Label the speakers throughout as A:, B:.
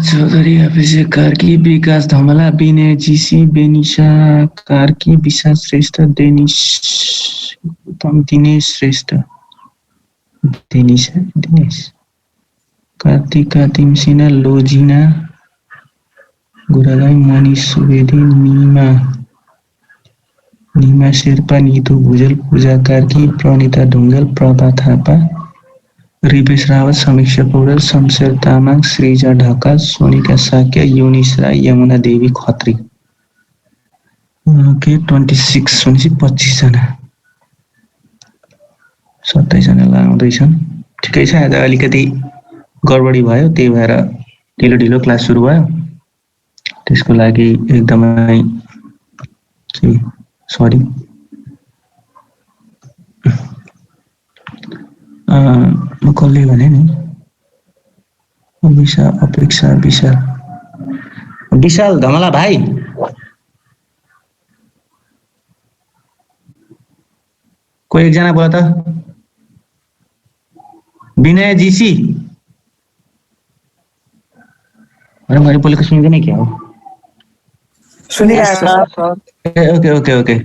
A: चौधरी, अभिषेक कार्की, विकास धमला, विनय जीसी, बेनिशा कार्की, विशाल श्रेष्ठ, दिनेश श्रेष्ठ, दिनेश कार्तिका तिमसिना, लोजिना गुरागाई, मनिष सुवेदी, निमा शेर्पा, नितु भुजेल, पूजा कार्की, प्रणिता ढुङ्गेल, प्रभा थापा, रिपेश रावत, समीक्षा पौडेल, शमशेर तामाङ, श्रीजा ढकाल, सोनिका साक्य, युनिस राई, यमुना देवी खत्री। ओके 26 भनेपछि 25 जना 27 जनालाई आउँदैछन्। ठिकै छ, आज अलिकति गडबडी भयो, त्यही भएर ढिलो क्लास सुरु भयो। त्यसको लागि एकदमै सरी। म कसले भने नि अपेक्षा विशाल धमला भाइ, कोही एकजना बोला त। विनय जीसी, अरे मैले बोलेको सुनिँदैन क्या हो? ओके।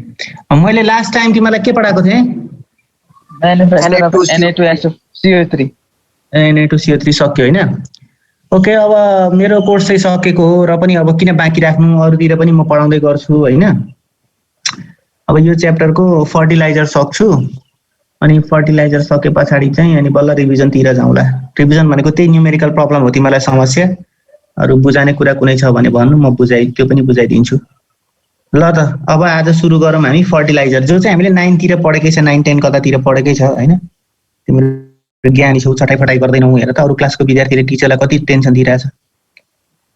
A: मैले लास्ट टाइम तिमीलाई के पढाएको थिएँ? Na2CO3 सक्यो होइन? ओके, अब मेरो कोर्स चाहिँ सकेको हो र पनि अब किन बाँकी राख्नु, अरूतिर पनि म पढाउँदै गर्छु होइन। अब यो च्याप्टरको फर्टिलाइजर सक्छु, अनि फर्टिलाइजर सके पछाडि चाहिँ अनि बल्ल रिभिजनतिर जाउँला। रिभिजन भनेको त्यही न्युमेरिकल प्रब्लम हो, तिमीलाई समस्या अरू बुझाउने कुरा कुनै छ भने भन्नु, म त्यो पनि बुझाइदिन्छु। ल त अब आज सुरु गरौँ हामी फर्टिलाइजर, जो चाहिँ हामीले 9 तिर पढेकै छ, 9, 10 कतातिर पढेकै छ होइन। तिम्रो ज्ञानी छौ, छटाइ गर्दैनौ। हेर त अरू क्लासको विद्यार्थीले टिचरलाई कति टेन्सन दिइरहेछ।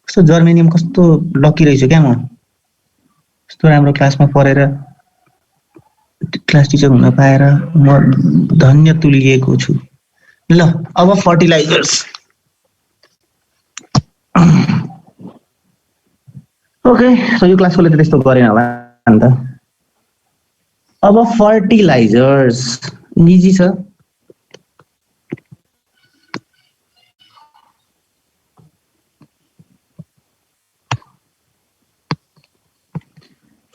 A: कस्तो जर्मेनियम, कस्तो लकी रहेछु क्या म, कस्तो राम्रो क्लासमा पढेर क्लास टिचर हुन पाएर म धन्य तुलिएको छु। ल अब फर्टिलाइजर्स। ओके, सो यो क्लासकोले त त्यस्तो गरेन होला नि त। अब फर्टिलाइजर्स इजी छ।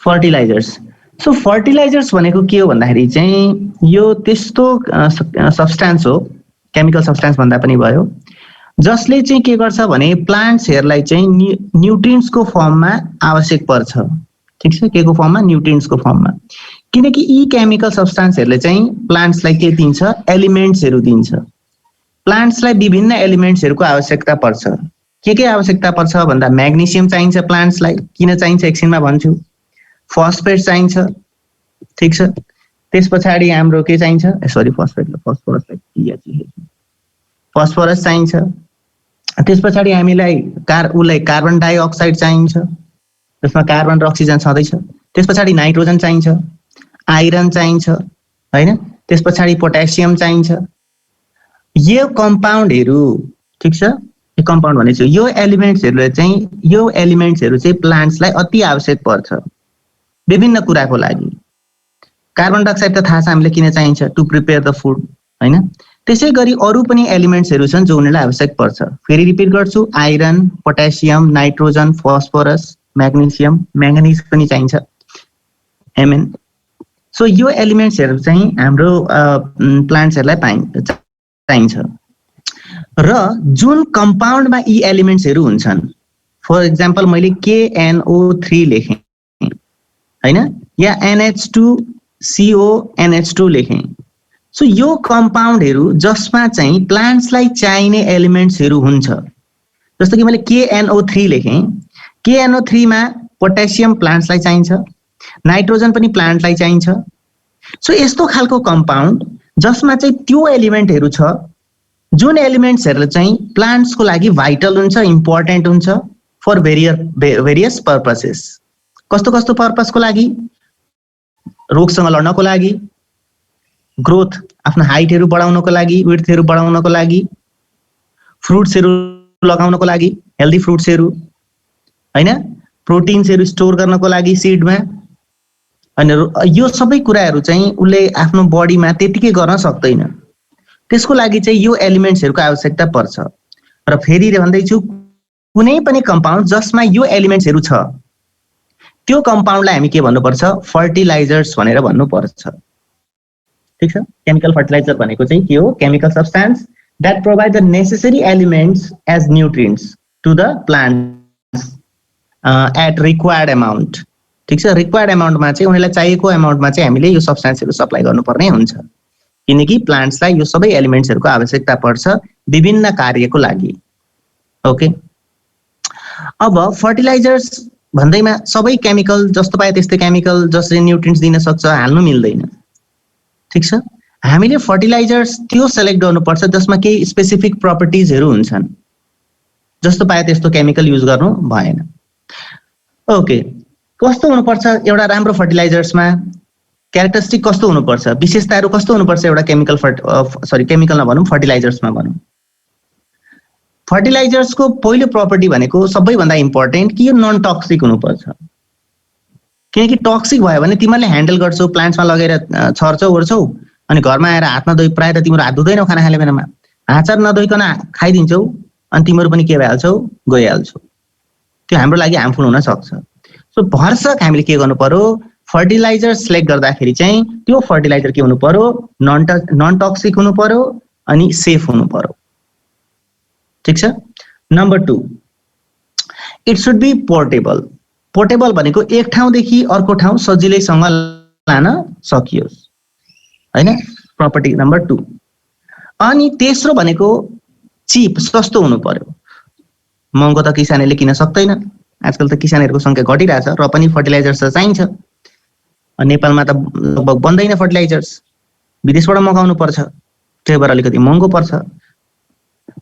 A: फर्टिलाइजर्स भनेको के हो भन्दाखेरि चाहिँ यो त्यस्तो सब्स्टान्स हो, केमिकल सब्स्टान्स भन्दा पनि भयो, जसले चाहिँ के गर्छ भने प्लान्ट्सहरूलाई चाहिँ न्युट्रिएन्ट्सको फर्ममा आवश्यक पर्छ। ठिक छ, के को फर्ममा? न्युट्रिएन्ट्सको फर्ममा। किनकि यी केमिकल सब्स्टान्सहरूले चाहिँ प्लान्ट्सलाई के दिन्छ? एलिमेन्ट्सहरू दिन्छ। प्लान्ट्सलाई विभिन्न एलिमेन्ट्सहरूको आवश्यकता पर्छ। के आवश्यकता पर्छ भन्दा म्याग्नेसियम चाहिन्छ प्लान्ट्सलाई। किन चाहिन्छ एकछिनमा भन्छु। फस्फेट चाहिन्छ, ठिक छ। त्यस पछाडि हाम्रो के चाहिन्छ? फस्फोरस चाहिन्छ। त्यस पछाडि हामीलाई कार्बन डाइअक्साइड चाहिन्छ, त्यसमा कार्बन र अक्सिजन छँदैछ। त्यस पछाडि नाइट्रोजन चाहिन्छ, आइरन चाहिन्छ हैन। त्यस पछाडि पोटासियम चाहिन्छ। यो कम्पाउन्डहरू, ठिक छ, यो कम्पाउन्ड भनेको यो एलिमेन्ट्सहरू चाहिँ प्लान्ट्सलाई अति आवश्यक पर्छ विभिन्न कुराको लागि। कार्बन डाइअक्साइड त थाहा छ हामीले किन चाहिन्छ, टु प्रिपेयर द फुड हैन। त्यसै गरी अरू पनि एलिमेन्ट्सहरू छन् जो उनीहरूलाई आवश्यक पर्छ। फेरि रिपिट गर्छु, iron, potassium, nitrogen, phosphorus, magnesium, manganese पनि चाहिन्छ, एमएन। सो यो एलिमेन्ट्सहरू चाहिँ हाम्रो प्लान्ट्सहरूलाई चाहिन्छ। र जुन कम्पाउन्डमा यी एलिमेन्ट्सहरू हुन्छन्, फर इक्जाम्पल मैले KNO3 लेखेँ हैन, या NH2CONH2 लेखेँ। सो यो कम्पाउन्डहरू जसमा चाहिँ प्लान्ट्सलाई चाहिने एलिमेन्ट्सहरू हुन्छ, जस्तो कि मैले KNO3 लेखेँ। KNO3 मा पोटासियम प्लान्ट्सलाई चाहिन्छ, नाइट्रोजन पनि प्लान्टलाई चाहिन्छ। सो यस्तो खालको कम्पाउन्ड जसमा चाहिँ त्यो एलिमेन्टहरू छ जुन एलिमेन्ट्सहरू चाहिँ प्लान्ट्सको लागि भाइटल हुन्छ, इम्पोर्टेन्ट हुन्छ फर भेरियस पर्पसेस। कस्तो पर्पसको लागि? रोगसँग लड्नको लागि, ग्रोथ, आफ्नो हाइटहरू बढाउनको लागि, विड्थहरू बढाउनको लागि, फ्रुट्सहरू लगाउनको लागि, हेल्दी फ्रुट्सहरू हैन, प्रोटिन्सहरू स्टोर गर्नको लागि सिडमा। अनि यो सबै कुराहरू चाहिँ उसले आफ्नो बडीमा त्यतिकै गर्न सक्दैन। त्यसको लागि चाहिँ यो एलिमेन्ट्सहरूको आवश्यकता पर्छ। र फेरि भन्दैछु, कुनै पनि कम्पाउन्ड जसमा यो एलिमेन्ट्सहरु छ त्यो कम्पाउन्डलाई हामी के भन्नुपर्छ फर्टिलाइजर्स भनेर भन्नुपर्छ ठीक छ केमिकल फर्टिलाइजर भनेको चाहिँ के हो chemical substance that provide the necessary elements as nutrients to the plants at required amount ठीक छ रिक्वायर्ड अमाउन्टमा चाहिँ उनीलाई चाहिएको अमाउन्टमा चाहिँ हामीले यो सब्स्टेन्सहरु सप्लाई गर्नुपर्ने हुन्छ किनकि प्लान्ट्सलाई यो सबै एलिमेन्ट्सहरुको आवश्यकता पर्छ विभिन्न कार्यको लागि ओके अब फर्टिलाइजर्स भन्दैमा सबै केमिकल जस्तो पाए त्यस्तै केमिकल जसले न्युट्रिएन्ट्स दिन सक्छ हाल्नु मिल्दैन ठीक छ हामीले फर्टिलाइजर्स त्यो सेलेक्ट गर्नुपर्छ जसमा केही स्पेसिफिक प्रपर्टिजहरु हुन्छन् जस्तो पाए त्यस्तो केमिकल युज गर्नु भएन ओके कस्तो हुनुपर्छ एउटा राम्रो फर्टिलाइजर्समा क्यारेक्टरिस्टिक कस्तो हुनुपर्छ विशेषताहरु कस्तो हुनुपर्छ एउटा केमिकल नभनौं फर्टिलाइजर्समा भनौं फर्टिलाइजर्सको पहिलो प्रपर्टी भनेको सबैभन्दा इम्पोर्टेन्ट कि यो नन टक्सिक हुनुपर्छ किनकि टक्सिक भयो भने तिमीले ह्यान्डल गर्छौ प्लान्ट्समा लगेर छर्छौ ओर्छौ अनि घरमा आएर हातमा धोइ प्राय त तिम्रो हात धुदैनौ खाना खाने बेलामा हातहरु नधोइकन खाइदिन्छौ अनि तिम्रो पनि के भइहाल्छौ गइहाल्छौ त्यो हाम्रो लागि हार्मफुल हुन सक्छ सो भरसक हामीले के गर्नु पर्यो फर्टिलाइजर सिलेक्ट गर्दाखेरि चाहिँ त्यो फर्टिलाइजर के हुनु पर्यो नन टक्सिक हुनु पर्यो अनि सेफ हुनु पर्यो ठीक छ number 2 it should be portable भनेको एक ठाउँदेखि अर्को ठाउँ सजिलैसँग लान सकियोस् हैन प्रपर्टी नम्बर 2 अनि तेस्रो भनेको चीप सस्तो हुनु पर्यो महँगो त किसानले किन्न सक्दैन आजकल त किसानहरुको संख्या घटिरहेछ र पनि फर्टिलाइजर्स त चाहिन्छ नेपालमा त लगभग बन्दैन फर्टिलाइजर्स विदेशबाट मगाउनु पर्छ त्यही भएर अलिकति महँगो पर्छ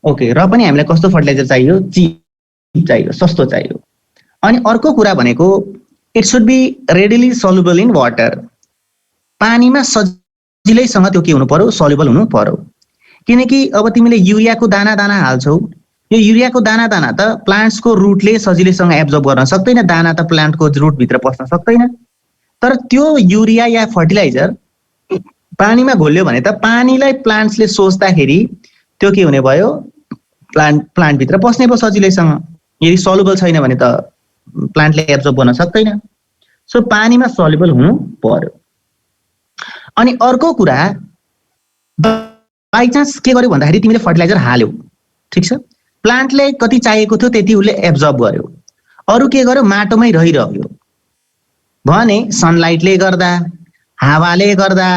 A: ओके र पनि हामीलाई कस्तो फर्टिलाइजर चाहियो चीप चाहियो सस्तो चाहियो अनि अर्को कुरा भनेको it should be readily soluble in water पानीमा सजिलैसँग त्यो के हुनु पर्यो सल्युबल हुनु पर्यो किनकि अब तिमीले युरियाको दाना दाना हाल्छौ यो युरियाको दाना दाना त प्लान्ट्सको रुटले सजिलैसँग एब्जर्ब गर्न सक्दैन दाना त प्लान्टको रुट भित्र पस्न सक्दैन तर त्यो युरिया या फर्टिलाइजर पानीमा घोल्यो भने त पानीलाई प्लान्ट्सले सोच्दाखेरि त्यो के हुने भयो प्लान्ट भित्र पस्ने भयो सजिलैसँग यदि सल्युबल छैन भने त प्लान्टले एब्जर्ब गर्न सक्दैन सो पानीमा सल्युबल हुनु पर्यो अनि अर्को कुरा बाइ चान्स के गर्यो भन्दाखेरि तिमीले फर्टिलाइजर हाल्यौ ठीक छ प्लान्टले कति चाहिएको थियो त्यति उले एब्जर्ब गर्यो अरु के गर्यो माटोमै रहिरह्यो भने सनलाइटले गर्दा हावाले गर्दा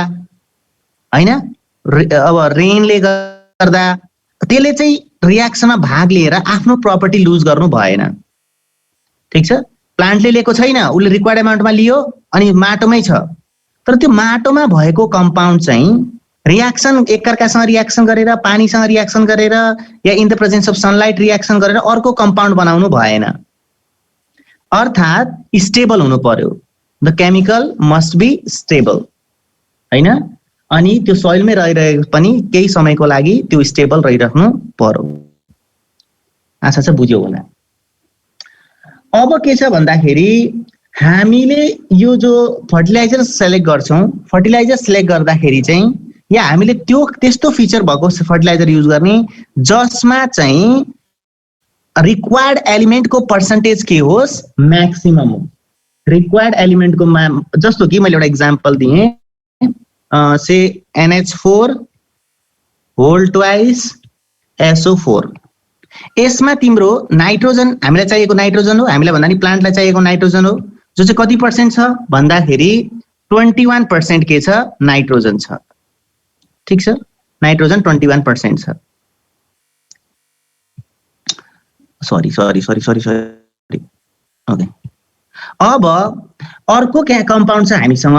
A: हैन अब रेनले गर्दा त्यसले चाहिँ रियाक्सनमा भाग लिएर आफ्नो प्रपर्टी लुज गर्नु भएन ठीक छ प्लान्टले लिएको छैन उले रिक्वायर्ड अमाउन्टमा लियो अनि माटोमै छ तर त्यो माटोमा भएको कम्पाउन्ड चाहिँ रियाक्सन एकअर्कासँग रियाक्सन गरेर पानीसँग रियाक्सन गरेर या in the presence of sunlight reaction गरेर अर्को कम्पाउन्ड बनाउनु भएन अर्थात स्टेबल हुनु पर्यो the chemical must be stable हैन अनि त्यो सोइलमै रहिरहेको पनि केही समयको लागि त्यो स्टेबल रहिराख्नु पर्यो आशा छ बुझ्यौ होला अब के छ भन्दाखेरि हामीले यो जो फर्टिलाइजर सेलेक्ट गर्छौं फर्टिलाइजर सेलेक्ट गर्दाखेरि चाहिँ या हामीले त्यो त्यस्तो फिचर भएको फर्टिलाइजर युज गर्ने जसमा चाहिँ रिक्वायर्ड एलिमेन्ट को पर्सेन्टेज के होस् म्याक्सिमम हो रिक्वायर्ड एलिमेन्ट को जस्तो कि मैले एउटा एक्जाम्पल दिए से NH4 होल ट्वाइस SO4 यसमा तिम्रो नाइट्रोजन हामीलाई चाहिएको नाइट्रोजन हो हामीलाई भन्दा नि प्लान्टलाई चाहिएको नाइट्रोजन हो जो चाहिँ कति पर्सेन्ट छ भन्दाखेरि 21% के छ नाइट्रोजन छ ठीक छ नाइट्रोजन 21% छ सरी ओके अब अर्को के कम्पाउन्ड छ हामीसँग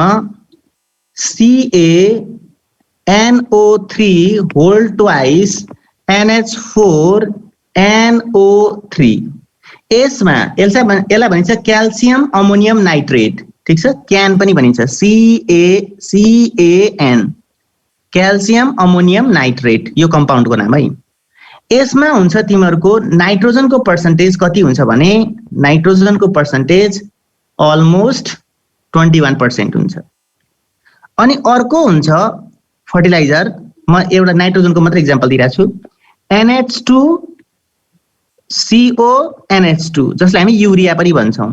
A: CaNO3 whole twice NH4 NO3 यसमा यसलाई भनिन्छ क्याल्सियम अमोनियम नाइट्रेट ठीक छ क्यान पनि भनिन्छ CaN क्याल्सियम अमोनियम नाइट्रेट यो कम्पाउन्डको नाम है यसमा हुन्छ तिमीहरुको नाइट्रोजनको पर्सेन्टेज कति हुन्छ भने नाइट्रोजनको पर्सेन्टेज अलमोस्ट 21% हुन्छ अनि अर्को हुन्छ फर्टिलाइजर म एउटा नाइट्रोजनको मात्र एक्जाम्पल दिइरा छु NH2 CONH2 जसलाई हामी युरिया पनि भन्छौं।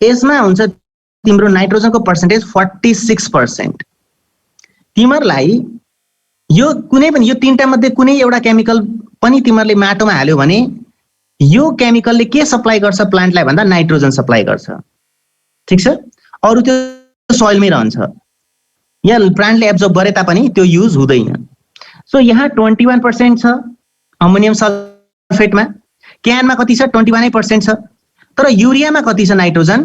A: यसमा हुन्छ तिम्रो नाइट्रोजनको पर्सेन्टेज 46%। तिमीहरुलाई यो कुनै पनि यो तीनटा मध्ये कुनै एउटा केमिकल पनि तिमीहरुले माटोमा हाल्यो भने यो केमिकलले के सप्लाई गर्छ प्लान्टलाई भन्दा नाइट्रोजन सप्लाई गर्छ। ठीक छ, अरु त्यो सोइलमै रहन्छ, या प्लान्टले एब्जर्ब गरे तापनि त्यो युज हुँदैन। सो यहाँ 21% छ अमोनियम सल्फेटमा, क्यानमा कति छ 21% छ, तर युरियामा कति छ नाइट्रोजन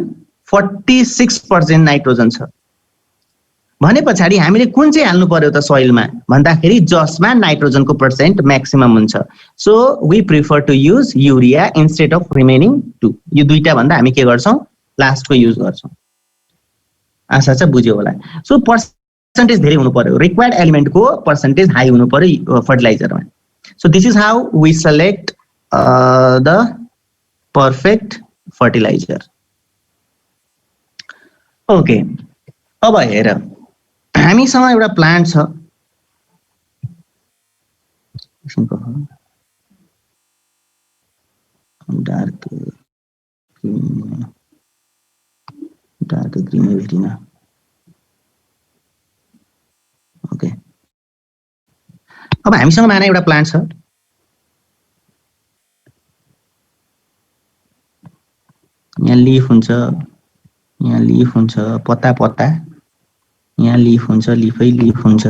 A: 46% नाइट्रोजन छ। भने पछाडी हामीले कुन चाहिँ हाल्नु पर्यो त सोइलमा भन्दाखेरि जसमा नाइट्रोजनको पर्सेन्ट म्याक्सिमम हुन्छ। So we prefer to use urea instead of remaining 2। यो दुईटा भन्दा हामी के गर्छौं लास्टको युज गर्छौं। आशा छ बुझ्यो होला। सो पर्सेन्टेज धेरै हुनु पर्यो, रिक्वायर्ड एलिमेन्टको पर्सेन्टेज हाई हुनु पर्यो फर्टिलाइजरमा। So this is how we select the perfect fertiliser. Okay, अब हेर हामीसँग एउटा प्लान्ट छ, डार्क ग्रीन भेटिन। ओके, अब हामीसँग माने एउटा प्लान्ट छ, यहाँ लिफ हुन्छ, यहाँ लिफ हुन्छ, पत्ता पत्ता, यहाँ लिफ हुन्छ, लिफै लिफ हुन्छ,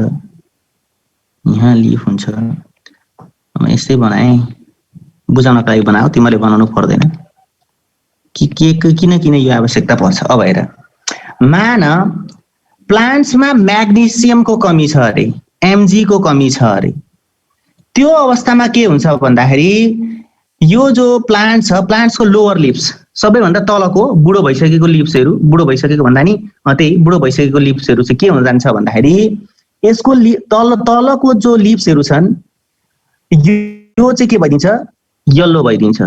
A: यहाँ लिफ हुन्छ। म यस्तै बनाएँ, बुझाउनका लागि बनाऊ, तिमीले बनाउनु पर्दैन कि किन यो आवश्यकता पर्छ। अब हेर, मान प्लान्ट्समा म्याग्नेसियमको कमी छ अरे, Mg को कमी छ अरे। त्यो अवस्थामा के हुन्छ भन्दाखेरि यो जो प्लान्ट छ, प्लान्ट्सको लोअर लिप्स सबैभन्दा तलको बुढो भइसकेको लिप्सहरू, बुढो भइसकेको भन्दा नि त्यही बुढो भइसकेको लिप्सहरू चाहिँ के हुन जान्छ भन्दाखेरि यसको तलको जो लिप्सहरू छन् यो चाहिँ के भइदिन्छ येलो भइदिन्छ।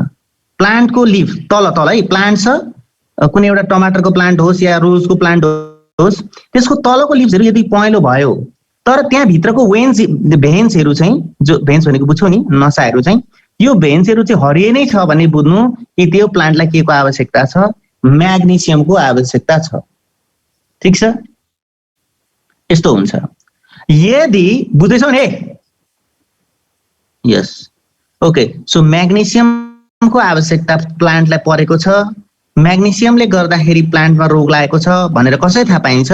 A: प्लान्टको लिफ तल है, प्लान्ट छ कुनै एउटा टमाटरको प्लान्ट होस् या रोजको प्लान्ट होस्, त्यसको तलको लिप्सहरू यदि पहेँलो भयो तर त्यहाँ भित्रको भेन्सहरू चाहिँ, जो भेन्स भनेको बुझ्छौ नि नसाहरू चाहिँ, यो भेन्सहरू चाहिँ हरियो नै छ भने बुझ्नु कि त्यो प्लान्टलाई के को आवश्यकता छ, म्याग्नेसियमको आवश्यकता छ। ठीक छ, यस्तो हुन्छ। यदि बुझ्दैछौ नि? यस, ओके। सो म्याग्नेसियमको आवश्यकता प्लान्टलाई परेको छ। म्याग्नेसियमले गर्दाखेरि प्लान्टमा रोग लागेको छ भनेर कसरी थाहा पाइन्छ?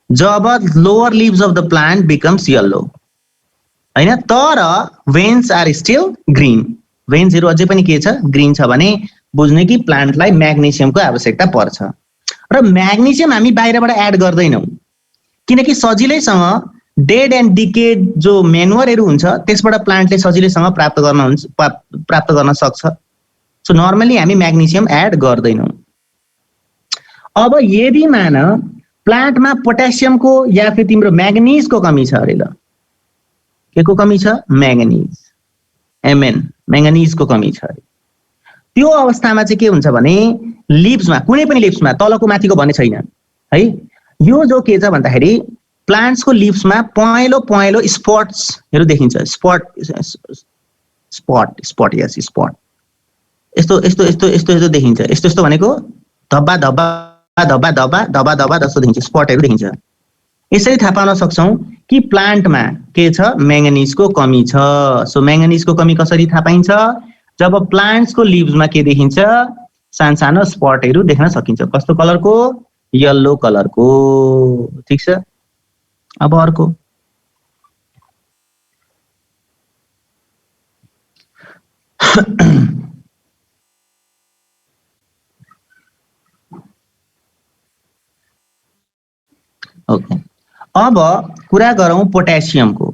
A: जब lower leaves of the plant becomes yellow, हैन, तर भेन्स आर स्टिल ग्रीन। भेन्सहरू अझै पनि के छ, ग्रीन छ भने बुझ्ने कि प्लान्टलाई म्याग्नेसियमको आवश्यकता पर्छ। र म्याग्नेसियम हामी बाहिरबाट एड गर्दैनौं किनकि सजिलैसँग डेड एन्ड डिकेड जो मेन्युअरहरू हुन्छ त्यसबाट प्लान्टले सजिलैसँग प्राप्त गर्न सक्छ। सो नर्मली हामी म्याग्नेसियम एड गर्दैनौं। अब यदि मान प्लान्टमा पोट्यासियमको या फिर तिम्रो म्याग्निजको कमी छ अरे, ल के को कमी छ? म्याग्निज, Mn, म्याग्निजको कमी छ अरे। त्यो अवस्थामा चाहिँ के हुन्छ भने लिप्समा, कुनै पनि लिप्समा, तलको माथिको भन्ने छैन है, यो जो के छ भन्दाखेरि प्लान्ट्सको लिप्समा पहेँलो पहेँलो स्पट्सहरू देखिन्छ। स्पट यस, स्पट यस्तो यस्तो यस्तो यस्तो यस्तो देखिन्छ। यस्तो यस्तो भनेको धब्बा धब्बा धब्बा धब्बा धब्बा धब्बा जस्तो देखिन्छ, स्पटहरू देखिन्छ। यसरी थाहा पाउन सक्छौं कि प्लान्टमा के छ, म्याग्नेसियमको कमी छ। सो म्याग्नेसियमको कमी कसरी थाहा पाइन्छ? जब प्लान्ट्सको लिव्समा के देखिन्छ, सानो स्पटहरू देख्न सकिन्छ। कस्तो कलरको? येलो कलरको। ठीक छ, अब अर्को ओके। अब कुरा गरौं पोट्यासियमको।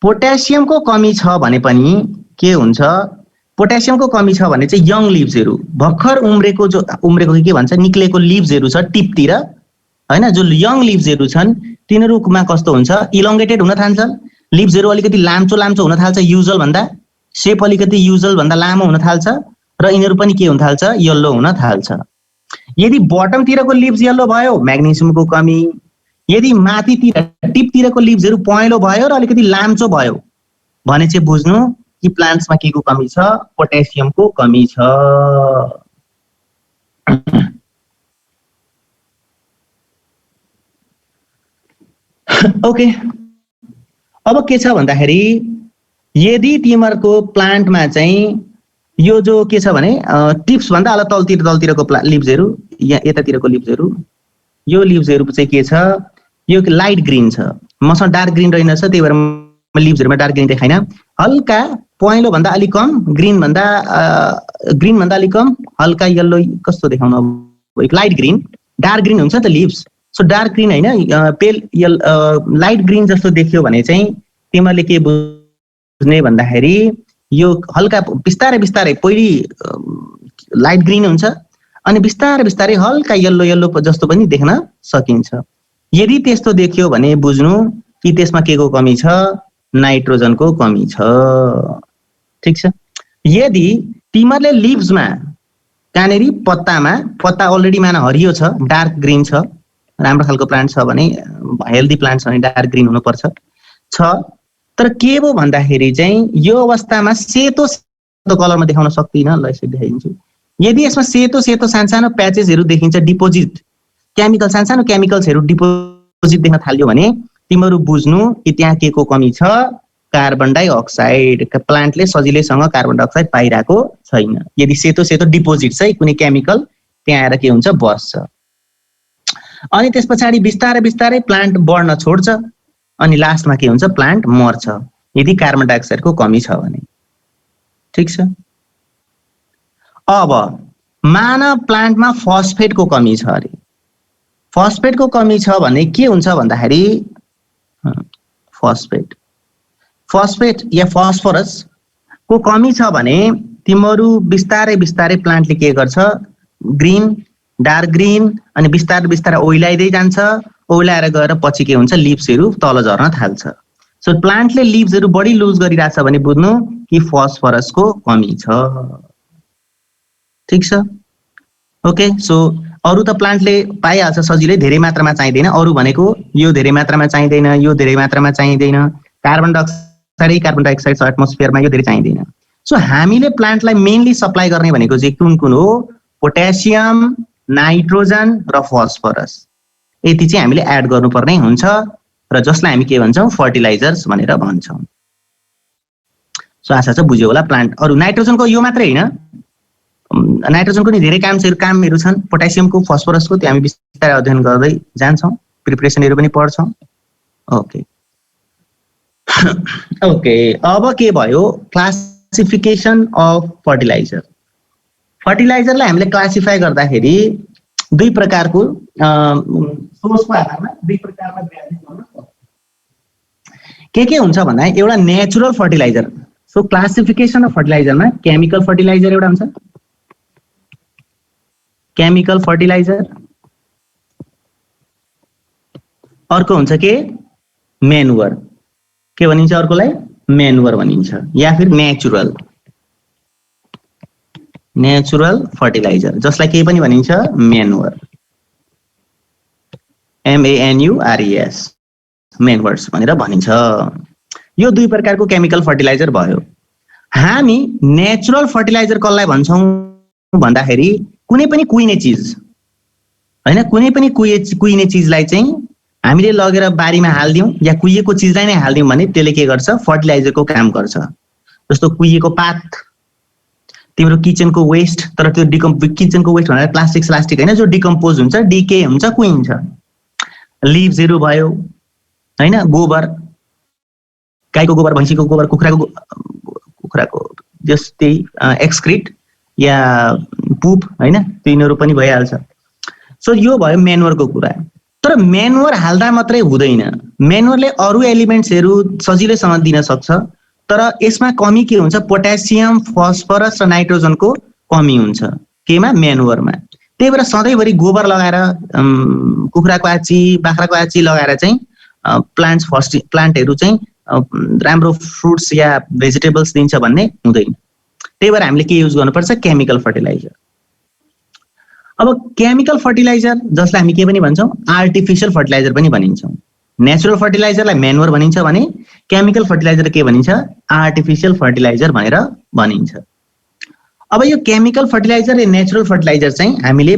A: पोट्यासियमको कमी छ भने पनि के हुन्छ? पोट्यासियमको कमी छ भने चाहिँ यङ लिव्सहरू, भर्खर उम्रेको के भन्छ, निक्लेको लिव्सहरू छ टिपतिर, हैन, जो यङ लिव्सहरू छन् तिनीहरुमा कस्तो हुन्छ? इलोंगेटेड हुन थाल्छ, लिव्सहरू अलिकति लाम्चो लाम्चो हुन थाल्छ, युजुअल भन्दा शेप अलिकति युजुअल भन्दा लामो हुन थाल्छ र यिनीहरू पनि के हुन थाल्छ? येलो हुन थाल्छ। यदि बटमतिरको लिव्स येलो भयो, म्याग्नेसियमको कमी। यदि माथितिर टिपतिरको लिव्सहरू पहेँलो भयो र अलिकति लाम्चो भयो भने चाहिँ बुझ्नु यी प्लान्ट्समा के को कमी छ? पोटेसियमको कमी छ। ओके, अब के छ भन्दाखेरि यदि तिमीहरूको प्लान्टमा चाहिँ यो जो के छ भने टिप्स भन्दा अलग तलतिरको लिभ्सहरू, यहाँ यतातिरको लिभ्सहरू, यो लिभ्सहरू चाहिँ के छ? यो लाइट ग्रीन छ। मसँग डार्क ग्रीन रहेनछ, त्यही भएर लिभ्सहरूमा डार्क ग्रीन देखाइन। हल्का पहेँलो भन्दा अलिक कम, ग्रीन भन्दा अलिक कम, हल्का येल्लो कस्तो देखाउनु अब, लाइट ग्रीन, डार्क ग्रीन हुन्छ त लिभ्स। सो डार्क ग्रीन होइन, पेल लाइट ग्रीन जस्तो देखियो भने चाहिँ तिमीहरूले के बुझ्ने भन्दाखेरि यो हल्का बिस्तारै बिस्तारै पहिली लाइट ग्रीन हुन्छ अनि बिस्तारै बिस्तारै हल्का येल्लो जस्तो पनि देख्न सकिन्छ। यदि त्यस्तो देखियो भने बुझ्नु कि त्यसमा के को कमी छ? नाइट्रोजनको कमी छ। ठिक छ। यदि तिमीहरूले लिभ्समा कहाँनेरि पत्ता अलरेडी माना हरियो छ, डार्क ग्रीन छ, राम्रो खालको प्लान्ट छ भने, हेल्दी प्लान्ट छ भने डार्क ग्रीन हुनुपर्छ छ। तर के भो भन्दाखेरि चाहिँ यो अवस्थामा सेतो कलरमा देखाउन सक्दिनँ। ल यसरी देखाइदिन्छु। यदि यसमा सेतो सानो प्याचेसहरू देखिन्छ, डिपोजिट केमिकल, सानो केमिकल्सहरू डिपोजिट देख्न थाल्यो भने तिमीहरू बुझ्नु कि त्यहाँ के को कमी छ? Carbon dioxide. प्लान्टले सजिलैसँग कार्बन डाइअक्साइड पाइरहेको छैन। यदि सेतो डिपोजिट छ कुनै केमिकल, त्यहाँ आएर के हुन्छ? बस्छ। अनि त्यस पछाडि बिस्तारै बिस्तारै प्लान्ट बढ्न छोड्छ अनि लास्टमा के हुन्छ? प्लान्ट मर्छ यदि कार्बन डाइअक्साइडको कमी छ भने। ठिक छ। अब मानव प्लान्टमा फस्फेटको कमी छ अरे। फस्फेटको कमी छ भने के हुन्छ भन्दाखेरि फस्फेट या फस्फोरसको कमी छ भने तिमीहरू बिस्तारै बिस्तारै प्लान्टले के गर्छ? ग्रीन, डार्क ग्रीन अनि बिस्तारै बिस्तारै ओइलाइदै जान्छ। ओइलाएर गएर पछि के हुन्छ? लिभ्सहरू तल झर्न थाल्छ। सो प्लान्टले लिभ्सहरू बढी लुज गरिरहेछ भने बुझ्नु कि फस्फोरसको कमी छ। ठिक छ। ओके, सो अरू त प्लान्टले पाइहाल्छ सजिलै, धेरै मात्रामा चाहिँदैन। अरू भनेको यो धेरै मात्रामा चाहिँदैन, यो धेरै मात्रामा चाहिँदैन, कार्बन डाइअक्साइड छ एटमोस्फियरमा, यो धेरै चाहिँदैन। सो हामीले प्लान्टलाई मेनली सप्लाई गर्ने भनेको चाहिँ कुन हो? पोटेसियम, नाइट्रोजन र फस्फोरस। यति चाहिँ हामीले एड गर्नुपर्ने हुन्छ र जसलाई हामी के भन्छौँ? फर्टिलाइजर्स भनेर भन्छौँ। सो आशा छ बुझ्यो होला। प्लान्ट अरू नाइट्रोजनको यो मात्रै होइन, नाइट्रोजनको नि धेरै कामहरू छन्। पोटेसियमको, फस्फोरसको त्यो हामी बिस्तारै अध्ययन गर्दै जान्छौँ, प्रिपरेसनहरू पनि पढ्छौँ। ओके, अब के भयो? Classification of fertiliser. फर्टिलाइजरलाई हामीले क्लासिफाई गर्दाखेरि दुई प्रकारको सोर्सको आधारमा दुई प्रकारमा विभाजित गर्न सक्छौँ। के हुन्छ भन्दा एउटा natural fertiliser. So classification of फर्टिलाइजरमा केमिकल फर्टिलाइजर एउटा हुन्छ, केमिकल फर्टिलाइजर। अर्को हुन्छ के? मेनुअर। के भनिन्छ अर्कोलाई? मेनुअर भनिन्छ या फिर नेचुरल फर्टिलाइजर, जसलाई के पनि भनिन्छ? मेनुअर, MANURES, मेनुअर्स भनेर भनिन्छ। यो दुई प्रकारको केमिकल फर्टिलाइजर भयो। हामी नेचुरल फर्टिलाइजर कसलाई भन्छौँ भन्दाखेरि कुनै पनि कुहिने चिज हैन, कुनै पनि कुहिने चिजलाई चाहिँ हामीले लगेर बारीमा हाल्दियौँ या कुहिएको चिजलाई नै हाल्दियौँ भने त्यसले के गर्छ? फर्टिलाइजरको काम गर्छ। जस्तो कुहिएको पात, तिम्रो किचनको वेस्ट, तर त्यो किचनको वेस्ट भनेर प्लास्टिक हैन, जो डिकम्पोज हुन्छ, डिके हुन्छ, कुहिन्छ। लिभ्सहरू भयो हैन, गोबर, गाईको गोबर, भैँसीको गोबर, कुखुराको जस्तै एक्सक्रिट या पुप हैन, तिनीहरू पनि भइहाल्छ। सो यो भयो मेनुअरको कुरा। तर मेनुअर हाल्दा मात्रै हुँदैन, मेनुअरले अरू एलिमेन्ट्सहरू सजिलैसँग दिन सक्छ। तर यसमा कमी के हुन्छ? पोटेसियम, फस्फोरस र नाइट्रोजनको कमी हुन्छ। केमा? मेनुअरमा। त्यही भएर सधैँभरि गोबर लगाएर, कुखुराको आची, बाख्राको आची लगाएर चाहिँ प्लान्टहरू चाहिँ राम्रो फ्रुट्स या भेजिटेबल्स दिन्छ भन्ने हुँदैन। त्यही भएर हामीले के युज गर्नुपर्छ? Chemical fertilizer. अब केमिकल फर्टिलाइजर जसलाई हामी के पनि भन्छौँ? आर्टिफिसियल फर्टिलाइजर पनि भनिन्छौँ। नेचुरल फर्टिलाइजरलाई मेनुअर भनिन्छ भने केमिकल फर्टिलाइजर के भनिन्छ? आर्टिफिशियल फर्टिलाइजर भनेर भनिन्छ। अब यो केमिकल फर्टिलाइजर र नेचुरल फर्टिलाइजर चाहिँ हामीले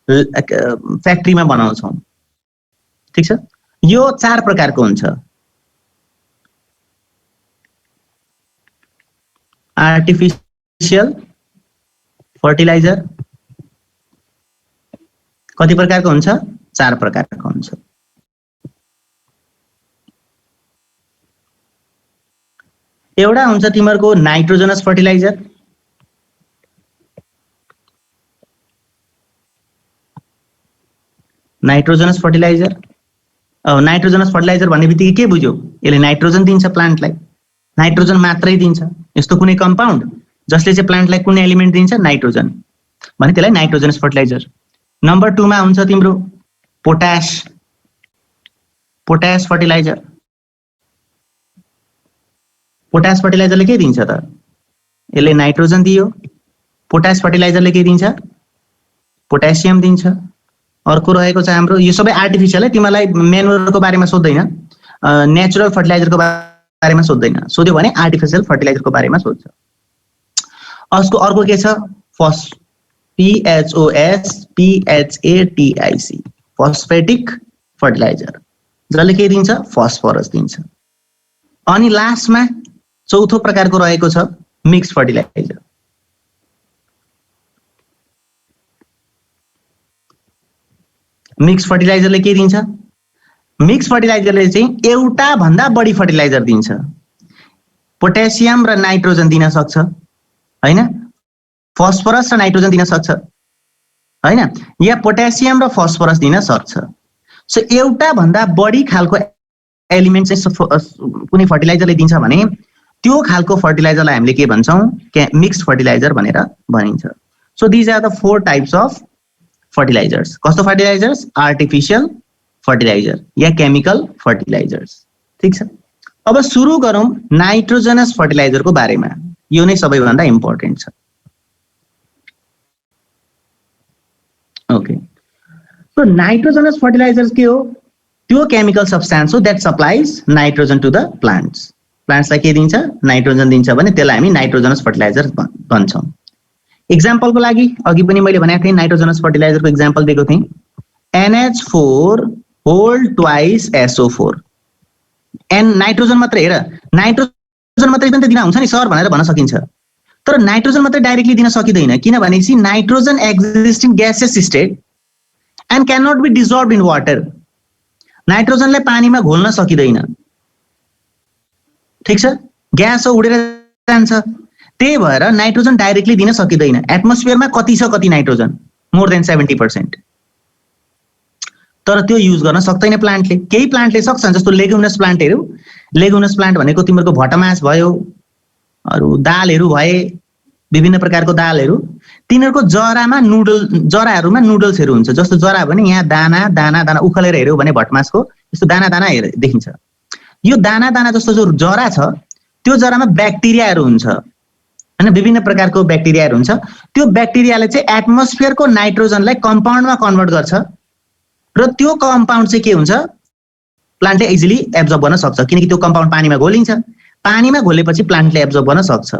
A: फ्याक्ट्रीमा बनाउँछौँ, ठीक छ? यो 4 प्रकारको हुन्छ। आर्टिफिशियल फर्टिलाइजर कति प्रकारको हुन्छ? 4 प्रकारको हुन्छ। एउटा हुन्छ तिमीहरूको nitrogenous fertilizer, nitrogenous fertilizer. Nitrogenous fertilizer भन्ने बित्तिकै के बुझ्यो? यसले नाइट्रोजन दिन्छ प्लान्टलाई, नाइट्रोजन मात्रै दिन्छ। यस्तो कुनै कम्पाउन्ड जसले चाहिँ प्लान्टलाई कुनै एलिमेन्ट दिन्छ? नाइट्रोजन, भने त्यसलाई नाइट्रोजनस फर्टिलाइजर। नम्बर 2 मा हुन्छ तिम्रो पोटास, पोटास फर्टिलाइजर। पोटास फर्टिलाइजरले के दिन्छ त? यसले नाइट्रोजन दियो। पोटास फर्टिलाइजरले के दिन्छ? पोटासियम दिन्छ। अर्को रहेको छ हाम्रो, यो सबै आर्टिफिशियल है, तिमीलाई म्यानुअलको बारेमा सोध्दैन, नेचुरल फर्टिलाइजरको बारेमा सोध्दैन। सोध्यो भने आर्टिफिशियल फर्टिलाइजरको बारेमा सोध्छ। अर्को के छ? PHOS फस्फेटिक फर्टिलाइजर, जसले के दिन्छ? फस्फरस दिन्छ। अनि लास्टमा चौथो प्रकारको रहेको छ मिक्स फर्टिलाइजर। मिक्स फर्टिलाइजरले के दिन्छ? मिक्स फर्टिलाइजरले चाहिँ एउटा भन्दा बढी फर्टिलाइजर दिन्छ। पोटासियम र नाइट्रोजन दिन सक्छ, हैन? फस्फरस र नाइट्रोजन दिन सक्छ, हैन? या पोटासियम र फस्फरस दिन सक्छ। सो एउटा भन्दा बढी खालको एलिमेन्ट चाहिँ कुनै फर्टिलाइजरले दिन्छ भने त्यो खालको फर्टिलाइजरलाई हामीले के भन्छौँ? मिक्स फर्टिलाइजर भनेर भनिन्छ। So these are the 4 types of fertilizers. कस्तो फर्टिलाइजर्स? आर्टिफिशियल फर्टिलाइजर या केमिकल फर्टिलाइजर्स, ठीक छ? अब सुरु गरौँ नाइट्रोजनस फर्टिलाइजरको बारेमा। यो नै सबैभन्दा इम्पोर्टेन्ट छ। ओके, सो नाइट्रोजनस फर्टिलाइजर्स के हो? त्यो केमिकल सब्स्टेन्स हो that supplies nitrogen to the plants. प्लान्ट्सलाई के दिन्छ? नाइट्रोजन दिन्छ भने त्यसलाई हामी नाइट्रोजनस फर्टिलाइजर भन्छौँ। एक्जाम्पलको लागि अघि पनि मैले भनेको थिएँ, नाइट्रोजनस फर्टिलाइजरको एक्जाम्पल दिएको थिएँ, NH4 whole twice SO4। Nitrogen मात्रै, हेर, नाइट्रोजन मात्रै पनि त दिन हुन्छ नि सर भनेर भन्न सकिन्छ, तर नाइट्रोजन मात्रै डाइरेक्टली दिन सकिँदैन। किनभनेपछि nitrogen exist in gaseous state and can not be dissolve in water. नाइट्रोजनलाई पानीमा घोल्न सकिँदैन, ठिक छ? ग्यास हो, उडेर जान्छ। त्यही भएर नाइट्रोजन डाइरेक्टली दिन सकिँदैन। एटमोस्फियरमा कति छ? कति नाइट्रोजन? More than 70%। तर त्यो युज गर्न सक्दैन प्लान्टले। केही प्लान्टले सक्छन्, जस्तो लेगुमिनस प्लान्टहरू। लेगुमिनस प्लान्ट भनेको तिमीहरूको भटमास भयो, अरू दालहरू भए, विभिन्न प्रकारको दालहरू, तिनीहरूको जराहरूमा नुडल्सहरू हुन्छ। जस्तो जरा भने यहाँ दाना दाना दाना उखालेर हेऱ्यौ भने भटमासको यस्तो दाना दाना देखिन्छ। यो दाना दाना जस्तो जो जरा छ, त्यो जरामा ब्याक्टेरियाहरू हुन्छ, हैन? विभिन्न प्रकारको ब्याक्टेरियाहरू हुन्छ। त्यो ब्याक्टेरियाले चाहिँ एटमोस्फियरको नाइट्रोजनलाई कम्पाउन्डमा कन्भर्ट गर्छ र त्यो कम्पाउन्ड चाहिँ के हुन्छ? प्लान्टले इजिली एब्जर्ब गर्न सक्छ, किनकि त्यो कम्पाउन्ड पानीमा घोलिन्छ। पानीमा घोलेपछि प्लान्टले एब्जर्ब गर्न सक्छ।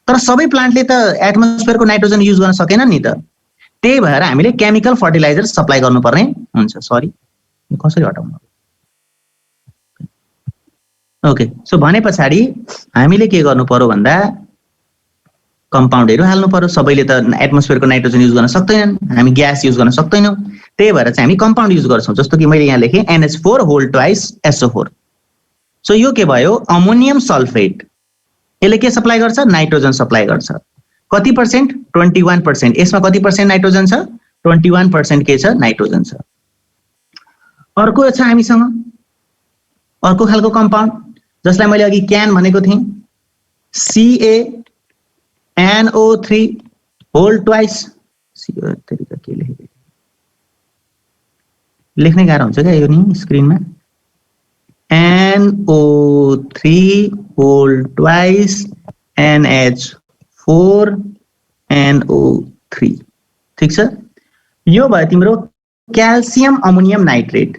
A: तर सबै प्लान्टले त एटमोस्फियरको नाइट्रोजन युज गर्न सकेन नि त। त्यही भएर हामीले केमिकल फर्टिलाइजर सप्लाई गर्नुपर्ने हुन्छ। सरी, कसरी हटाउनु? ओके, सो भने पछाडि हामीले के गर्नु पर्यो भन्दा कम्पाउन्डहरू हाल्नु पर्यो। सबैले त एटमोस्फियरको नाइट्रोजन युज गर्न सक्दैनन्, हामी ग्यास युज गर्न सक्दैनौँ। त्यही भएर चाहिँ हामी कम्पाउन्ड युज गर्छौँ। जस्तो कि मैले यहाँ लेखेँ NH4 whole twice SO4। So यो के भयो? Ammonium sulphate. यसले के सप्लाई गर्छ? नाइट्रोजन सप्लाई गर्छ। कति पर्सेन्ट? 21%। यसमा कति पर्सेन्ट नाइट्रोजन छ? 21% के छ? नाइट्रोजन छ। अर्को छ हामीसँग अर्को खालको कम्पाउन्ड, जसलाई मैले अघि क्यान भनेको थिएँ, CaNO3 होल ट्वाइस। के लेख्नै गाह्रो हुन्छ क्या यो नि स्क्रिनमा। NO3 whole twice NH4 NO3, ठिक छ? यो भयो तिम्रो क्याल्सियम अमोनियम नाइट्रेट।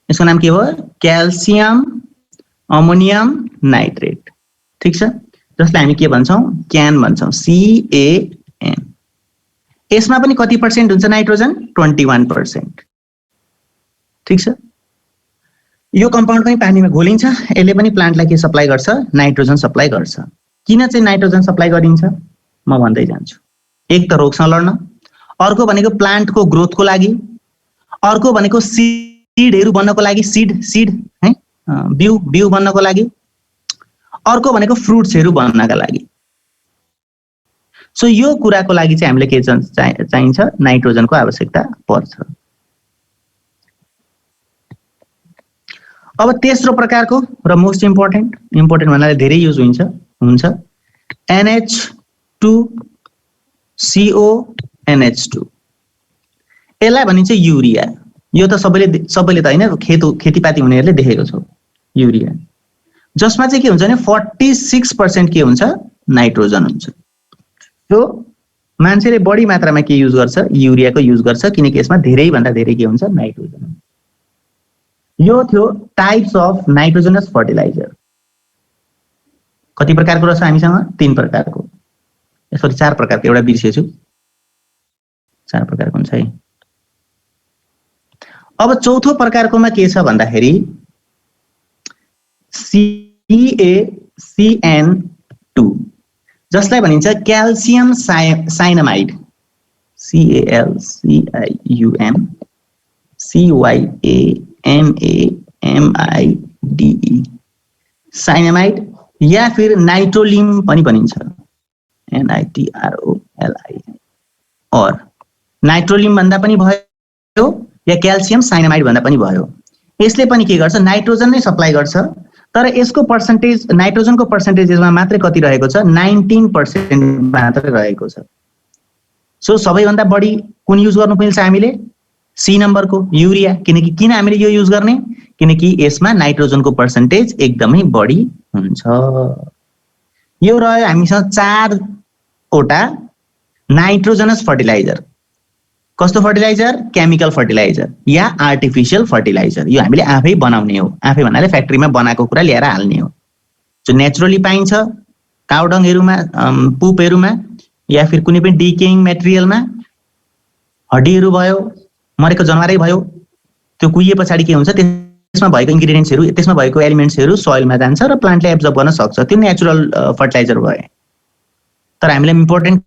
A: यसको नाम के हो? क्याल्सियम अमोनियम नाइट्रेट, ठीक छ, जसलाई हामी के भन्छौं, क्यान भन्छौं, CAN। यसमा पनि कति % हुन्छ नाइट्रोजन, 21%, ठीक छ। यो कम्पाउन्ड पनि पानीमा घोलिन्छ, यसले पनि प्लान्टलाई के सप्लाई गर्छ, नाइट्रोजन सप्लाई गर्छ। किन चाहिँ नाइट्रोजन सप्लाई गरिन्छ म भन्दै जान्छु। एक त रोगसँग लड्न, अर्को भनेको प्लान्टको ग्रोथको लागि, अर्को भनेको सिडहरु बन्नको लागि, सिड है, बिउ बन्नको लागि, अर्को भनेको फ्रुट्सहरु बन्नका लागि। सो यो कुराको लागि चाहिँ हामीले के चाहिन्छ, नाइट्रोजनको आवश्यकता पर्छ। अब तेस्रो प्रकारको र मोस्ट इम्पोर्टेन्ट भन्नाले धेरै युज हुन्छ NH2CONH2, यसलाई भनिन्छ युरिया। यो त सबैले त हैन, खेतीपाती हुनेहरुले देखेको छ युरिया, जसमा चाहिँ के हुन्छ भने 46% के हुन्छ, नाइट्रोजन हुन्छ। यो मान्छेले बढी मात्रामा के युज गर्छ, युरियाको युज गर्छ, किनकि यसमा धेरै भन्दा धेरै के हुन्छ, नाइट्रोजन। यो थियो टाइप्स अफ नाइट्रोजनस फर्टिलाइजर। कति प्रकारको रहेछ हामीसँग, 3 प्रकारको, सरी 4 प्रकारको, एउटा बिर्सेछु, 4 प्रकारको हुन्छ है। अब चौथो प्रकारकोमा के छ भन्दाखेरि CaCN2, जसलाई भनिन्छ क्याल्सियम साइनामाइड, CALCIUM साइनामाइड, या फिर नाइट्रोलिम पनि भनिन्छ, NITROLI, और नाइट्रोलिम भन्दा पनि भयो या क्याल्सियम साइनामाइड भन्दा पनि भयो। यसले पनि के गर्छ, नाइट्रोजन नै सप्लाई गर्छ, तर यसको पर्सेन्टेज, नाइट्रोजनको पर्सेन्टेजमा मात्रै कति रहेको छ, 19% मात्रै रहेको छ। सो सबैभन्दा बढी कुन युज गर्नु मिल्छ हामीले, C नम्बरको युरिया। किन हामीले यो युज गर्ने, किनकि यसमा नाइट्रोजनको पर्सेन्टेज एकदमै बढी हुन्छ। यो रह्यो हामीसँग 4 वटा नाइट्रोजनस फर्टिलाइजर। कस्तो फर्टिलाइजर, केमिकल फर्टिलाइजर या आर्टिफिशियल फर्टिलाइजर। यो हामीले आफै बनाउने हो, आफै भन्नाले फ्याक्ट्रीमा बनाएको कुरा ल्याएर हाल्ने हो, जो नेचुरली पाइन्छ काउडङहरुमा, पुपहरुमा, या फिर कुनै पनि डिकेइङ मटेरियलमा, हड्डीहरु भयो, मरेको जनावरै भयो, त्यो कुहिए पछाडी के हुन्छ, त्यसमा भएको इन्ग्रेडियन्ट्सहरु, त्यसमा भएको एलिमेन्ट्सहरु सोइलमा जान्छ र प्लान्टले एब्जर्ब गर्न सक्छ। त्यो नेचुरल फर्टिलाइजर भयो। तर हामीलाई इम्पोर्टेन्ट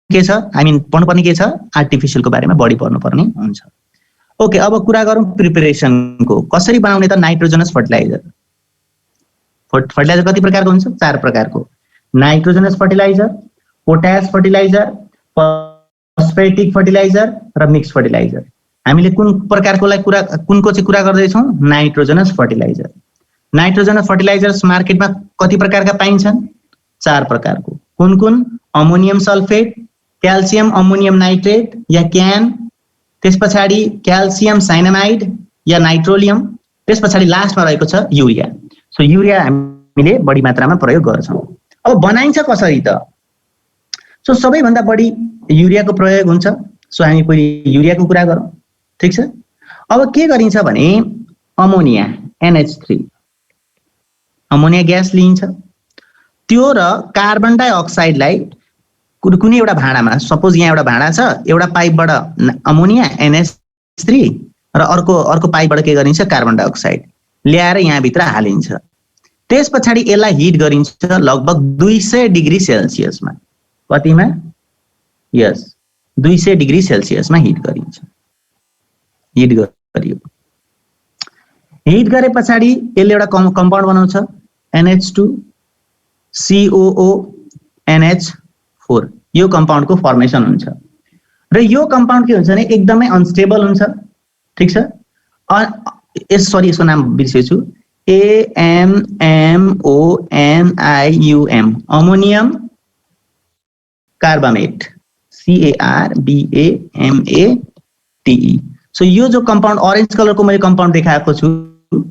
A: के छ, हामी पढ्नुपर्ने के छ, आर्टिफिशियलको बारेमा बढी पढ्नुपर्ने हुन्छ। ओके, अब कुरा गरौँ प्रिपरेसनको। कसरी बनाउने त नाइट्रोजनस फर्टिलाइजर। फर्टिलाइजर कति प्रकारको हुन्छ, 4 प्रकारको। Nitrogenous fertiliser, potash fertiliser, phosphatic fertiliser र मिक्स फर्टिलाइजर। हामीले कुन प्रकारकोलाई कुनको चाहिँ कुरा गर्दैछौँ, नाइट्रोजनस फर्टिलाइजर। नाइट्रोजनस फर्टिलाइजर्स मार्केटमा कति प्रकारका पाइन्छन्, 4 प्रकारको। कुन ammonium sulphate, calcium ammonium nitrate yeah can, त्यस पछाडी क्याल्सियम साइनामाइड या नाइट्रोलियम, त्यस पछाडी लास्टमा रहेको छ युरिया। सो युरिया हामीले बढी मात्रामा प्रयोग गर्छौं। अब बनाइन्छ कसरी त, सो सबैभन्दा बढी युरियाको प्रयोग हुन्छ। सो हामी पहिले युरियाको कुरा गरौँ, ठीक छ। अब के गरिन्छ भने अमोनिया NH3, अमोनिया ग्यास लिइन्छ, त्यो र कार्बन डाइअक्साइडलाई कुनै एउटा भाँडामा, सपोज यहाँ एउटा भाँडा छ, एउटा पाइपबाट अमोनिया NH3 र अर्को पाइपबाट के गरिन्छ, कार्बन डाइअक्साइड ल्याएर यहाँ भित्र हालिन्छ। त्यस पछाडी यसलाई हिट गरिन्छ लगभग 200 डिग्री सेल्सियसमा। कतिमा, यस 200 डिग्री सेल्सियसमा हिट गरिन्छ। हिट गरियो, हिट गरे पछाडी यसले एउटा कम्पाउन्ड बनाउँछ NH2COONH4। यो कम्पाउन्डको फर्मेसन हुन्छ र यो कम्पाउन्ड के हुन्छ भने एकदमै अनस्टेबल हुन्छ, ठीक छ। यसको नाम बिर्सेछु, AMMONIUM, ammonium carbamate, CARBAMATE। So यो जो कम्पाउन्ड अरेन्ज कलरको मैले कम्पाउन्ड देखाएको छु,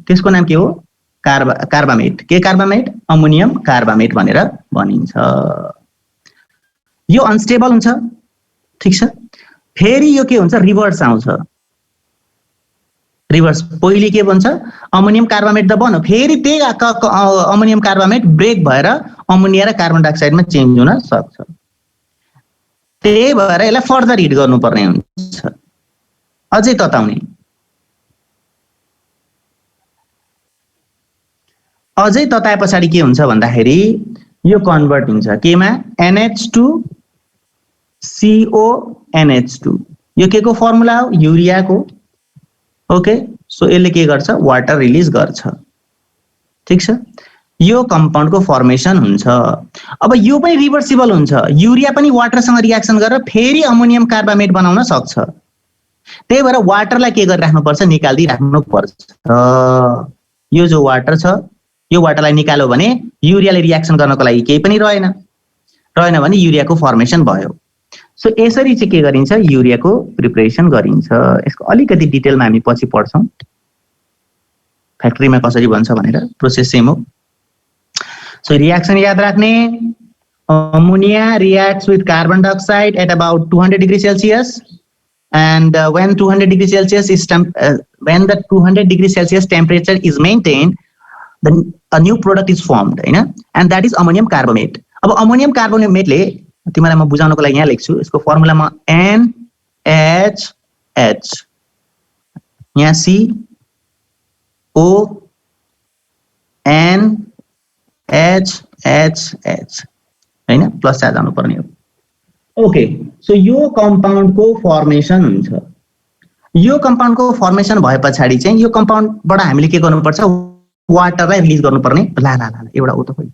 A: त्यसको नाम के हो, कार्बामेट। के कार्बामेट, अमोनियम कार्बामेट भनेर भनिन्छ। यो अनस्टेबल हुन्छ, ठीक छ। फेरि यो के हुन्छ, रिभर्स आउँछ। रिभर्स पहिले के भन्छ अमोनियम कार्बामेट द बन्यो, फेरि त्यही अमोनियम कार्बामेट ब्रेक भएर अमोनिया र कार्बन डाइअक्साइडमा चेन्ज हुन सक्छ। त्यही भएर यसलाई फर्दर हिट गर्नुपर्ने हुन्छ, अझै तताउने। अझै तताए पछाडि के हुन्छ भन्दाखेरि यो कन्भर्ट हुन्छ केमा, NH2 CONH2। यो के को फर्मुला हो, युरियाको। ओके, सो यसले के गर्छ, वाटर रिलिज गर्छ। ठिक छ, यो कम्पाउन्डको फर्मेसन हुन्छ। अब यो पनि रिभर्सिबल हुन्छ, युरिया पनि वाटरसँग रियाक्सन गरेर फेरि अमोनियम कार्बामेट बनाउन सक्छ। त्यही भएर वाटरलाई के गरिराख्नुपर्छ, निकालिदिराख्नुपर्छ। यो जो वाटर छ यो वाटरलाई निकाल्यो भने युरियाले रियाक्सन गर्नको लागि केही पनि रहेन भने युरियाको फर्मेसन भयो। सो यसरी चाहिँ के गरिन्छ, युरियाको प्रिपरेसन गरिन्छ। यसको अलिकति डिटेलमा हामी पछि पढ्छौँ, फ्याक्ट्रीमा कसरी बन्छ भनेर, प्रोसेस सेम हो। सो रियाक्सन याद राख्ने, ammonia reacts with carbon dioxide at about 200 degree Celsius, and when 200 degree Celsius is when the 200 degree Celsius temperature is maintained, then a new product is formed, हैन, and that is ammonium carbamate। अब ammonium कार्बोनेटले तिमीलाई म बुझाउनको लागि यहाँ लेख्छु, यसको फर्मुलामा NHH, यहाँ CONHH, हैन, प्लस चार्ज आउनु पर्ने हो। ओके, सो यो कम्पाउन्डको फर्मेसन हुन्छ। यो कम्पाउन्डको फर्मेसन भए पछाडि चाहिँ यो कम्पाउन्डबाट हामीले के गर्नुपर्छ, वाटरलाई रिलिज गर्नुपर्ने। ला ला ला एउटा उ त खोइ,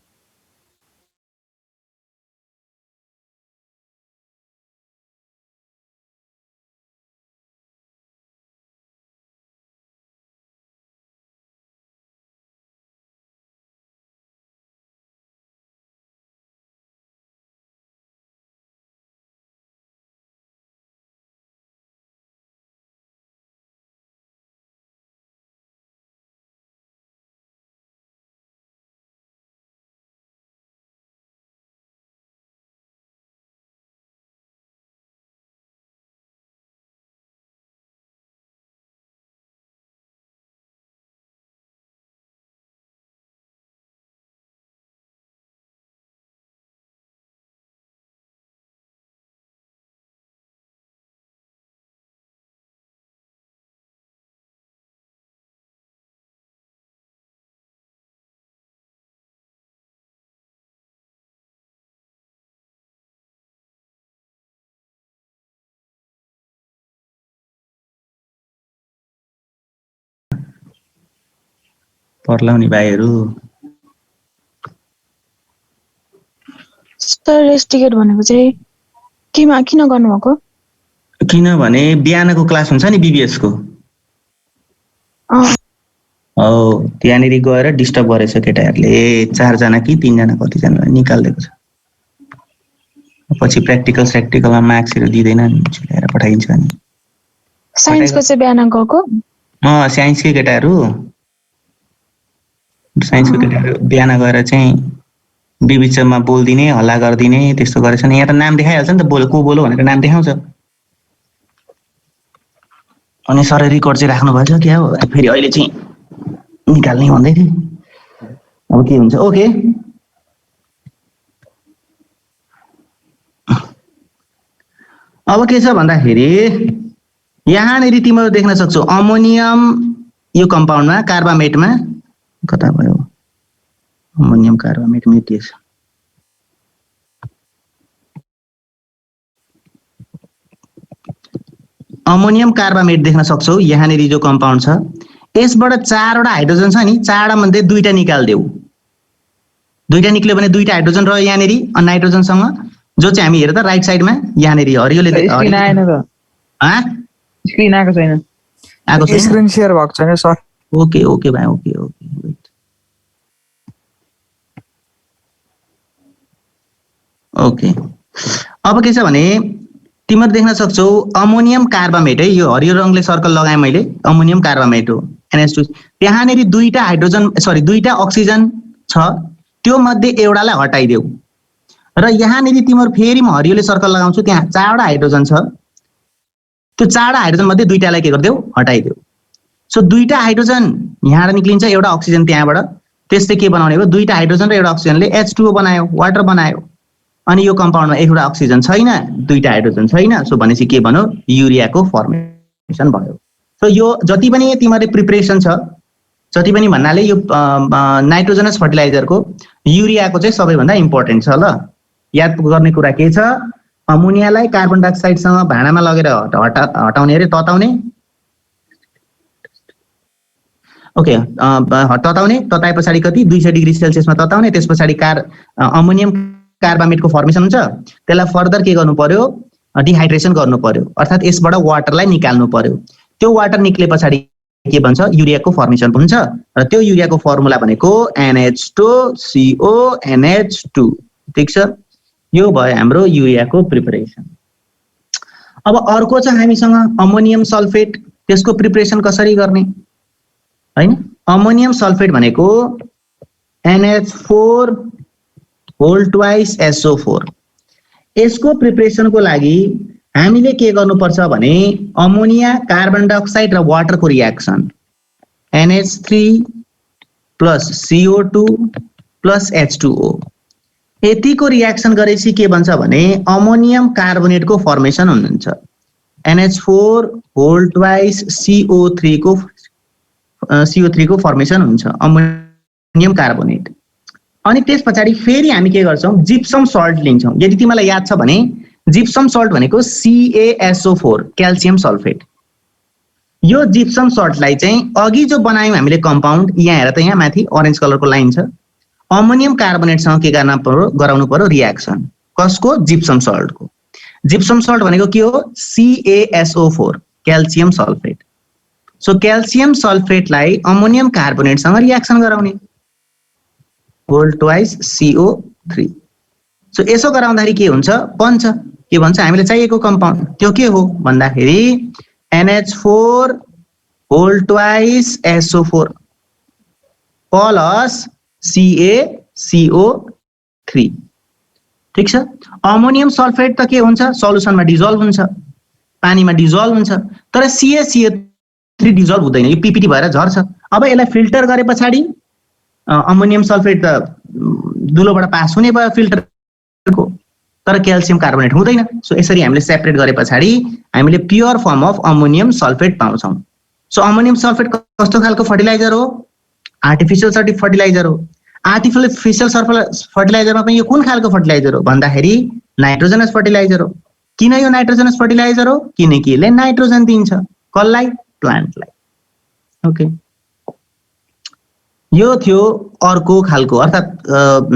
A: पर्लाउने भाइहरू।
B: सर रेस्टिकेट भनेको चाहिँ केमा किन गर्नुभएको?
A: किनभने बिहानको क्लास हुन्छ नि BBS को, हो त्यहाँनिर गएर डिस्टर्ब गरेछ केटाहरूले, 4 जना कि 3 जना कतिजनालाई निकालिदिएको छ। पछि प्र्याक्टिकलमा मार्क्सहरू दिँदैन, ल्याएर पठाइन्छ नि।
B: साइन्सको चाहिँ बिहान गएको?
A: साइन्सकै केटाहरू बिहान गएर चाहिँ बिबिचमा बोलिदिने, हल्ला गरिदिने, त्यस्तो गरेछ नि। यहाँ त नाम देखाइहाल्छ नि त, को बोलो भनेर नाम देखाउँछ। अनि सर रिकर्ड चाहिँ राख्नु भएछ क्या हो, फेरि अहिले चाहिँ निकाल्ने भन्दै थिए, अब के हुन्छ। ओके, अब के छ भन्दाखेरि यहाँनिर तिमीहरू देख्न सक्छौ अमोनियम यो कम्पाउन्डमा कार्बामेटमा कता भयो, अमोनियम कार्बामेट मेटिएछ। अमोनियम कार्बामेट देख्न सक्छौ यहाँनिर जो कम्पाउन्ड छ, यसबाट 4 वटा हाइड्रोजन छ नि, 4 मध्ये 2टा निकाल्देऊ। 2टा निक्ल्यो भने 2टा हाइड्रोजन रह्यो यहाँनिर नाइट्रोजनसँग, जो चाहिँ हामी हेर्दा राइट साइडमा यहाँनिर हरियोले
C: स्क्रिन आएन त। स्क्रिन आएको छैन,
A: आएको छैन,
C: स्क्रिन शेयर भएको छैन सर।
A: ओके ओके भाइ, ओके ओके, वेट। ओके, अब के छ भने तिमीहरू देख्न सक्छौ अमोनियम कार्बामेट है, यो हरियो रङले सर्कल लगाएँ मैले, अमोनियम कार्बामेट हो NH2। त्यहाँनिर 2टा हाइड्रोजन सरी 2टा अक्सिजन छ, त्यो मध्ये एउटालाई हटाइदेऊ। र यहाँनिर तिमीहरू फेरि म हरियोले सर्कल लगाउँछु, त्यहाँ 4 वटा हाइड्रोजन छ, त्यो 4 वटा हाइड्रोजन मध्ये 2टालाई के गरिदेऊ, हटाइदेऊ। सो दुईटा हाइड्रोजन यहाँबाट निक्लिन्छ, एउटा अक्सिजन त्यहाँबाट, त्यसले के बनाउने हो, दुईटा हाइड्रोजन र एउटा अक्सिजनले H2O बनायो, वाटर बनायो। अनि यो कम्पाउन्डमा एउटा अक्सिजन छैन, दुईटा हाइड्रोजन छैन, सो भनेपछि के भन्यो, युरियाको फर्मेसन भयो। सो यो जति पनि तिमीहरुले प्रिपरेसन छ, जति पनि भन्नाले यो नाइट्रोजनस फर्टिलाइजरको युरियाको चाहिँ सबैभन्दा इम्पोर्टेन्ट छ। ल याद गर्ने कुरा के छ, अमोनियालाई कार्बन डाइअक्साइडसँग भाँडामा लगेर हटाउने अरे तताउने, ओके, तताउने, तताए पछाडि कति 200 डिग्री सेल्सियसमा तताउने, त्यस पछाडि अमोनियम कार्बामेटको फर्मेसन हुन्छ, त्यसलाई फर्दर के गर्नु पर्यो, डिहाइड्रेसन गर्नु पर्यो, अर्थात् यसबाट वाटरलाई निकाल्नु पर्यो। त्यो वाटर निक्ले पछाडि के भन्छ, युरियाको फर्मेसन हुन्छ, र त्यो युरियाको फर्मुला भनेको NH2CONH2। ठीक छ, यो भयो हाम्रो युरियाको प्रिपरेसन। अब अर्को छ हामीसँग अमोनियम सल्फेट, त्यसको प्रिपरेसन कसरी गर्ने हैन। अमोनियम सल्फेट भनेको NH4 होल ट्वाइस SO4। यसको प्रिपरेसनको लागि हामीले के गर्नुपर्छ भने अमोनिया कार्बन डाइअक्साइड र वाटरको रियाक्सन NH3 + CO2 + H2O, यतिको रियाक्सन गरेपछि के बन्छ भने अमोनियम कार्बोनेटको फर्मेसन हुन्छ, NH4 होल ट्वाइस CO3 को फर्मेसन हुन्छ, अमोनियम कार्बोनेट। अनि त्यस पछाडि फेरि हामी के गर्छौं, जिप्सम सल्ट लिन्छौं। यदि तिमीलाई याद छ भने जिप्सम सल्ट भनेको CaSO4, क्याल्सियम सल्फेट। यो जिप्सम सल्टलाई चाहिँ अघि जो बनायौं हामीले कम्पाउन्ड, यहाँ हेर त, यहाँ माथि ऑरेन्ज कलरको लाइन छ, अमोनियम कार्बोनेटसँग के गराउनु पर्यो, रियाक्सन। कसको, जिप्सम सल्टको। जिप्सम सल्ट भनेको के हो, CaSO4, calcium sulphate. So calcium सल्फेटलाई अमोनियम कार्बोनेटसँग रियाक्सन गराउने, होल ट्वाइस CO3। सो यसो गराउँदाखेरि के हुन्छ, बन्छ, के भन्छ, हामीले चाहिएको कम्पाउन्ड त्यो के हो भन्दाखेरि NH4 whole twice SO4 plus CaCO3। ठीक छ, अमोनियम सल्फेट त के हुन्छ, सल्युसनमा डिजल्भ हुन्छ, पानीमा डिजल्भ हुन्छ, तर CaCO3 डिजल्भ हुँदैन, यो PPT भएर झर्छ। अब यसलाई फिल्टर गरे पछाडि अमोनियम सल्फेट त दुलोबाट पास हुने भयो फिल्टरको, तर क्याल्सियम कार्बोनेट हुँदैन। सो यसरी हामीले सेपरेट गरे पछाडि हामीले pure form of ammonium sulphate पाउँछौं। सो अमोनियम सल्फेट कस्तो खालको फर्टिलाइजर हो, आर्टिफिशियल फर्टिलाइजर हो। आर्टिफिशियल फर्टिलाइजरमा पनि यो कुन खालको फर्टिलाइजर हो भन्दाखेरि नाइट्रोजनस फर्टिलाइजर हो। किन यो नाइट्रोजनस फर्टिलाइजर हो, किनकि यसले नाइट्रोजन दिन्छ, कसलाई, प्लान्टलाई। ओके, यो थियो अर्को खालको, अर्थात्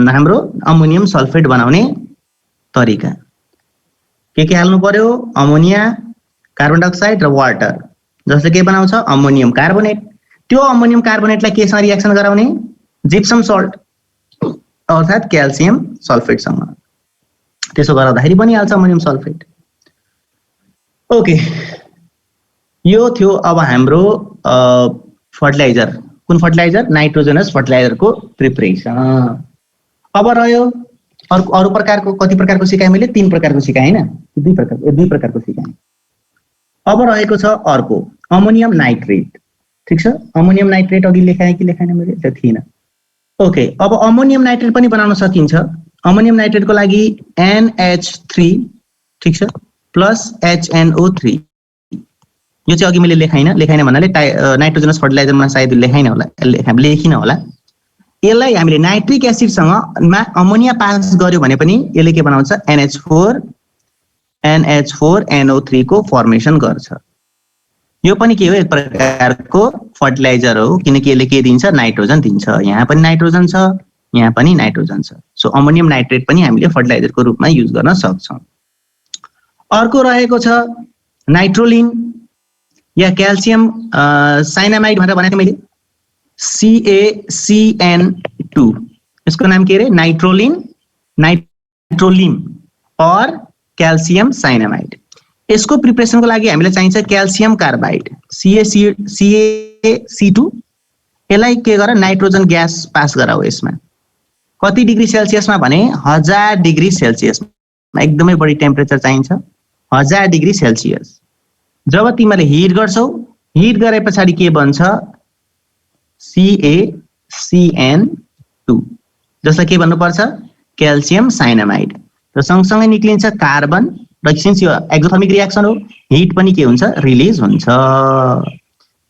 A: हाम्रो अमोनियम सल्फेट बनाउने तरिका। के हाल्नु पर्यो, अमोनिया, कार्बन डाइअक्साइड र वाटर, जसले के बनाउँछ, अमोनियम कार्बोनेट। त्यो अमोनियम कार्बोनेटलाई केसँग रियाक्सन गराउने, जिप्सम सल्ट अर्थात् क्याल्सियम सल्फेटसँग। त्यसो गर्दाखेरि बनिहाल्छ अमोनियम सल्फेट। ओके, यो थियो अब हाम्रो फर्टिलाइजर। कुन फर्टिलाइजर, नाइट्रोजनस फर्टिलाइजरको प्रिपरेसन। अब रह्यो अरु प्रकारको, कति प्रकारको सिकाएँ मैले, 3 प्रकारको सिकाएँ हैन, 2 प्रकारको सिकाएँ। अब रहेको छ अर्को अमोनियम नाइट्रेट। ठीक छ, अमोनियम नाइट्रेट अघि लेखाएँ कि लेखाएन मैले, त्यो थिएन। ओके, अब अमोनियम नाइट्रेट पनि बनाउन सकिन्छ। अमोनियम नाइट्रेटको लागि NH3, ठीक छ, प्लस HNO3। यो चाहिँ अघि मैले लेखाइन भन्नाले नाइट्रोजनस फर्टिलाइजरमा सायद लेखिन होला। यसलाई हामीले नाइट्रिक एसिडसँग अमोनिया पास गर्यो भने पनि यसले के बनाउँछ, NH4NO3 को फर्मेसन गर्छ। यो पनि के हो, एक प्रकारको फर्टिलाइजर हो, किनकि यसले के दिन्छ, नाइट्रोजन दिन्छ। यहाँ पनि नाइट्रोजन छ, यहाँ पनि नाइट्रोजन छ। सो अमोनियम नाइट्रेट पनि हामीले फर्टिलाइजरको रूपमा युज गर्न सक्छौं। अर्को रहेको छ नाइट्रोलिन या क्याल्सियम साइनामाइड भनेर भनेको मैले, CaCN2। यसको नाम के रे, नाइट्रोलिन और क्याल्सियम साइनामाइड। यसको प्रिपरेसनको लागि हामीले चाहिन्छ क्याल्सियम कार्बाइड, CaC2। यसलाई के गर, नाइट्रोजन ग्यास पास गराऊ। यसमा कति डिग्री सेल्सियसमा भने 1000 डिग्री सेल्सियसमा, एकदमै बढी टेम्परेचर चाहिन्छ, 1000 डिग्री सेल्सियस। जब तिमीले हिट गर्छौ हिट गरे पछाडि के बन्छ CaCN2 जसलाई के भन्नुपर्छ क्याल्सियम साइनामाइड र सँगसँगै निक्लिन्छ कार्बन र सिन्स यो एक्जोथर्मिक रियाक्सन हो हिट पनि के हुन्छ रिलिज हुन्छ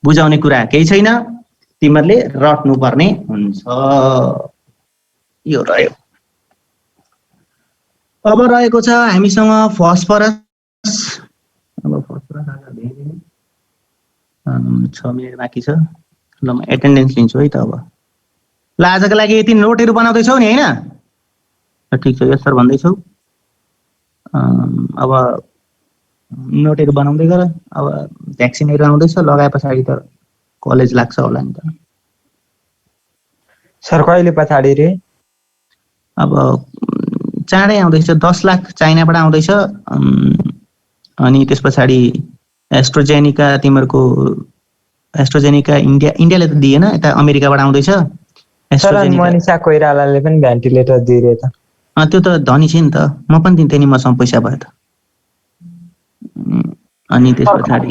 A: बुझाउने कुरा केही छैन तिमीहरूले रट्नु पर्ने हुन्छ यो रह्यो अब रहेको छ हामीसँग फस्फरस अब फस्फरस आज धेरै 6 मिनेट बाँकी छ ल म एटेन्डेन्स लिन्छु है त अब ल आजको लागि यति नोटहरू बनाउँदैछौ नि होइन ठिक छ यस सर भन्दैछौ अब नोटहरू बनाउँदै गर अब भ्याक्सिनहरू आउँदैछ लगाए पछाडि त कलेज लाग्छ होला नि त
D: सर कहिले पछाडि रे
A: अब चाँडै आउँदैछ 10 लाख चाइनाबाट आउँदैछ अनि त्यस पछाडि एस्ट्रोजेनिका तिमीहरूको एस्ट्रोजेनिका इन्डियाले त दिएन यता अमेरिकाबाट आउँदैछ
D: सर मनिषा कोइरालाले पनि भेन्टिलेटर दिए त
A: त्यो त धनी छ नि त म पनि दिन्थेँ नि मसँग पैसा भयो त अनि त्यस पछाडि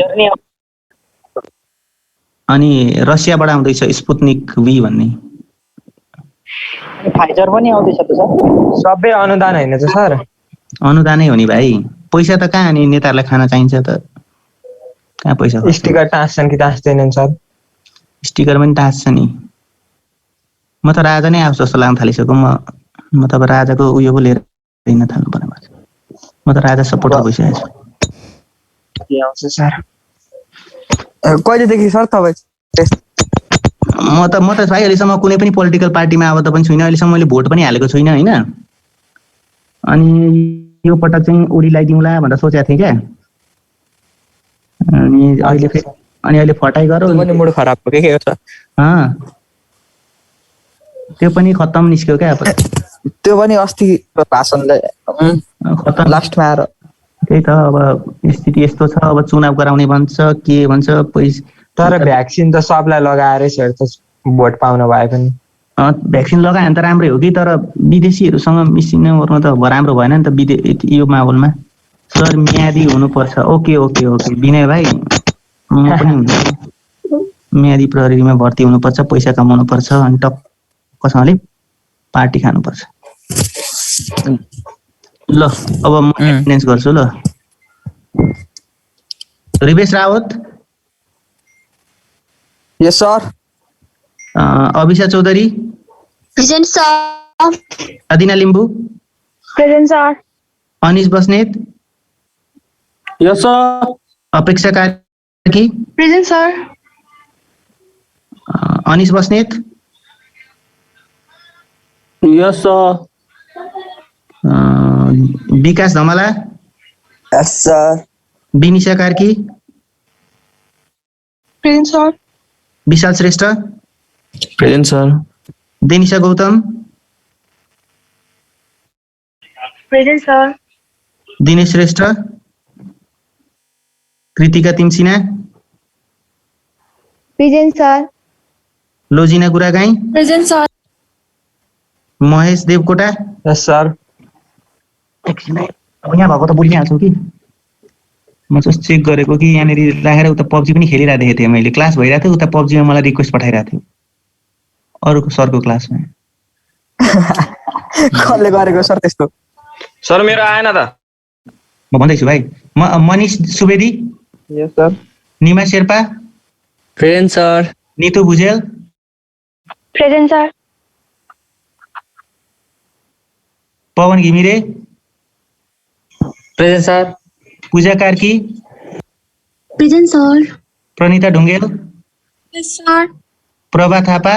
A: अनि रसियाबाट आउँदैछ स्पुत्निक V भन्ने
C: फाइजर पनि आउँदैछ त सर
D: सबै अनुदान हैन त सर
A: अनुदानै हो नि भाइ पैसा त कहाँ अनि नेताहरूलाई खान चाहिन्छ त कहाँ पैसा
D: स्टिकर टाँस्छन् कि टाँस्दैनन् सर
A: स्टिकर पनि टाँस्छ नि म त राजा नै आउँछु जस्तो लाग्न थालिसक्यो म त अब राजाको उयो पो लिएर हिँड्न थाल्नु पर्ने भएको म त राजा सपोर्टर भइसकेको छु
D: आउँछ सर कहिलेदेखि सर तपाईँ
A: म त भाइ अहिलेसम्म कुनै पनि पोलिटिकल पार्टीमा आबद्ध पनि छुइनँ अहिलेसम्म मैले भोट पनि हालेको छुइनँ होइन अनि यो पटक चाहिँ ओलीलाई दिउँला भनेर सोचेको थिएँ क्या अनि अहिले फटाइ गरौँ
D: मुड खराब भयो के छ
A: त्यो पनि खत्तम निस्क्यो क्या अब
D: त्यो पनि अस्ति भाषणले
A: खत्तम
D: लास्टमा आएर
A: त्यही त अब स्थिति यस्तो छ अब चुनाव गराउने भन्छ के भन्छ पैसा
D: तर भ्याक्सिन त सबलाई लगाएरै छ त भोट पाउन भए पनि
A: भ्याक्सिन लगायो भने त राम्रै हो कि तर विदेशीहरूसँग मिसिनु ओर्नु त राम्रो भएन नि त यो माहौलमा सर म्यादी हुनुपर्छ ओके विनय भाइ म पनि म्यादी प्रहरीमा भर्ती हुनुपर्छ पैसा कमाउनु पर्छ अनि टक्कसँगले पार्टी खानुपर्छ ल अब म एटेन्डेन्स गर्छु ल Rivesh Rawat
D: yes sir
A: Abhisha Chaudhary
E: present sir
A: Adina Limbu
B: present sir
A: Anish Basnet
D: yes sir
A: Apeksha Karki
B: present sir
A: Anish Basnet
D: yes sir
A: Bikash Dhamala
D: yes sir
A: Binisha Karki
B: present sir
A: Bishal Shrestha
D: present sir
A: Denisha Gautam
B: present sir
A: Dinesh Shrestha Kritika Timsina
E: present sir
A: Lojina Guragain
B: present sir
A: Mahesh Devkota
D: yes sir
A: एकछिन है अब यहाँ भएको त बोलिहाल्छु कि म जस्ट चेक गरेको कि यहाँनिर राखेर उता पब्जी पनि खेलिरहेको देखेको थिएँ मैले क्लास भइरहेको थियो उता पब्जीमा मलाई रिक्वेस्ट पठाइरहेको थियो अरूको सरको क्लासमा
D: कसले गरेको सर त्यस्तो सर मेरो आएन त
A: म भन्दैछु भाइ Manish Subedi
D: yes sir
A: Nima Sherpa
D: present sir
A: Nitu Bhujel
B: present sir
A: Pawan Ghimire
D: present sir
A: Puja Karki
E: present sir
A: Pranita Dhungel
B: yes sir
A: Prabha Thapa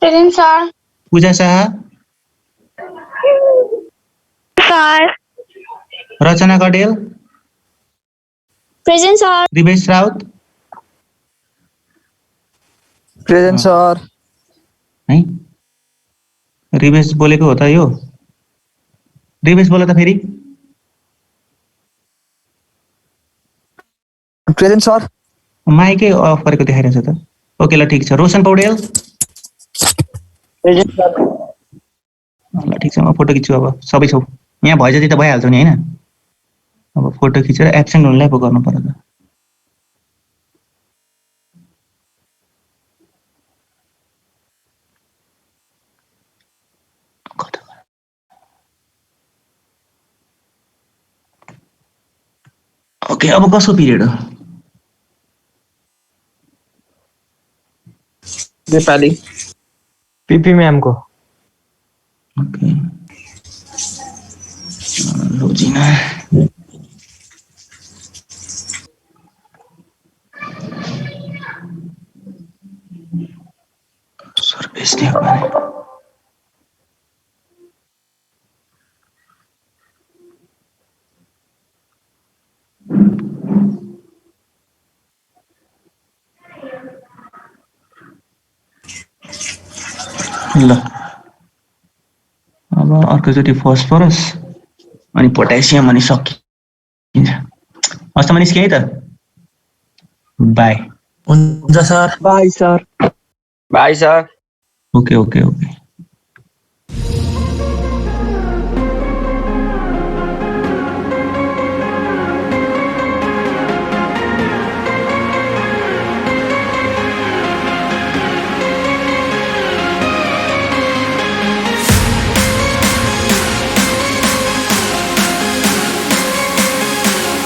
B: present sir
A: Puja Shah
B: sir
A: Rachana Kadel
E: present sir
A: Rivesh Raut
D: present sir
A: है रिवेश बोलेको हो त यो रिवेश बोल त फेरि
D: प्रेजेन्ट सर
A: माइकै अफ गरेको देखाइरहेछ त ओके ल ठिक छ रोशन पौडेल
C: प्रेजेन्ट सर
A: ल ठिक छ म फोटो खिच्छु अब सबै छौ यहाँ भए जति त भइहाल्छ नि होइन अब फोटो खिचेर एब्सेन्ट हुनुलाई पो गर्नु पर्यो त ओके, अब कसको पिरियड हो?
C: नेपाली
D: पिपी मैम को
A: ओके, रोजिना सर्भिस दिएको भने ल अब अर्कोचोटि फस्फरस अनि पोटासियम अनि सकिन्छ। हस् त म निस्केँ है त, बाई।
F: हुन्छ sir.
C: By sir.
D: By sir.
A: Okay okay okay.